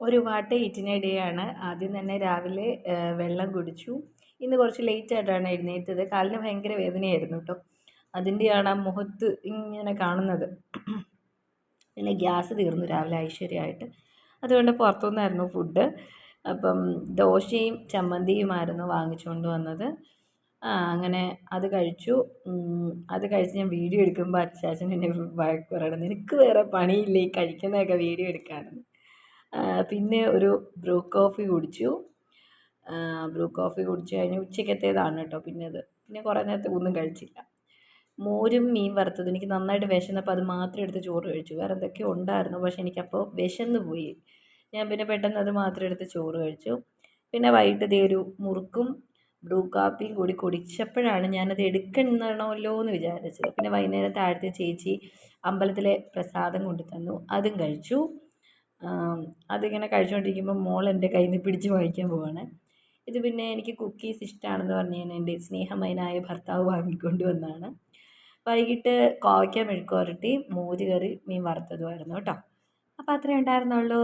ഒരു what ഈറ്റിനെ day ആണ്. ആദ്യം തന്നെ രാവിലെ വെള്ളം കുടിച്ചു. ഇന്ന് കുറച്ച് ലേറ്റ് ആയിട്ടാണ് എഴുന്നേറ്റത്. കാലിന് ഭയങ്കര വേദനയായിരുന്നു കേട്ടോ. അതിൻ്റെയാണ് ആ മുഖത്ത് ഇങ്ങനെ കാണുന്നത്. പിന്നെ ഗ്യാസ് തീർന്നു രാവിലെ ഐശ്വര്യമായിട്ട്. അതുകൊണ്ട് പുറത്തുനിന്നായിരുന്നു ഫുഡ്. അപ്പം ദോശയും ചമ്മന്തിയുമായിരുന്നു വാങ്ങിച്ചുകൊണ്ട് വന്നത്. അങ്ങനെ അത് കഴിച്ചു. അത് കഴിച്ച് ഞാൻ വീഡിയോ എടുക്കുമ്പോൾ അച്ചാച്ചൻ എന്നെ വഴക്ക് പറയണം, നിനക്ക് വേറെ പണിയില്ലേ ഈ കഴിക്കുന്നതൊക്കെ വീഡിയോ എടുക്കാനെന്ന്. പിന്നെ ഒരു ബ്രൂ കോഫി കുടിച്ചു. ബ്രൂ കോഫി കുടിച്ച് കഴിഞ്ഞ് ഉച്ചക്കത്തേതാണ് കേട്ടോ പിന്നെ കുറേ നേരത്തെ ഒന്നും കഴിച്ചില്ല. മോരും മീൻ വറുത്തത് എനിക്ക് നന്നായിട്ട് വിശന്നപ്പോൾ അത് മാത്രം എടുത്ത് ചോറ് കഴിച്ചു. വേറെ എന്തൊക്കെയോ ഉണ്ടായിരുന്നു, പക്ഷേ എനിക്കപ്പോൾ വിശന്ന് പോയി. ഞാൻ പിന്നെ പെട്ടെന്ന് അത് മാത്രം എടുത്ത് ചോറ് കഴിച്ചു. പിന്നെ വൈകിട്ട് ദേ ഒരു മുറുക്കും ബ്രൂ കാപ്പിയും കൂടി കുടിച്ചപ്പോഴാണ് ഞാനത് എടുക്കണമല്ലോ എന്ന് വിചാരിച്ചത്. പിന്നെ വൈകുന്നേരം താഴത്തെ ചേച്ചി അമ്പലത്തിലെ പ്രസാദം കൊണ്ടു തന്നു, അതും കഴിച്ചു. അതിങ്ങനെ കഴിച്ചുകൊണ്ടിരിക്കുമ്പോൾ മോൾ എൻ്റെ കയ്യിൽ നിന്ന് പിടിച്ച് വാങ്ങിക്കാൻ പോവാണ്. ഇത് പിന്നെ എനിക്ക് കുക്കീസ് ഇഷ്ടമാണെന്ന് പറഞ്ഞ് ഞാൻ എൻ്റെ സ്നേഹമയനായ ഭർത്താവ് വാങ്ങിക്കൊണ്ട് വന്നതാണ്. വൈകിട്ട് കോവയ്ക്ക മെഴുക്കുവരട്ടി, മോര് കറി, മീൻ വറുത്തതുമായിരുന്നു കേട്ടോ. അപ്പോൾ അത്രയേ ഉണ്ടായിരുന്നുള്ളൂ.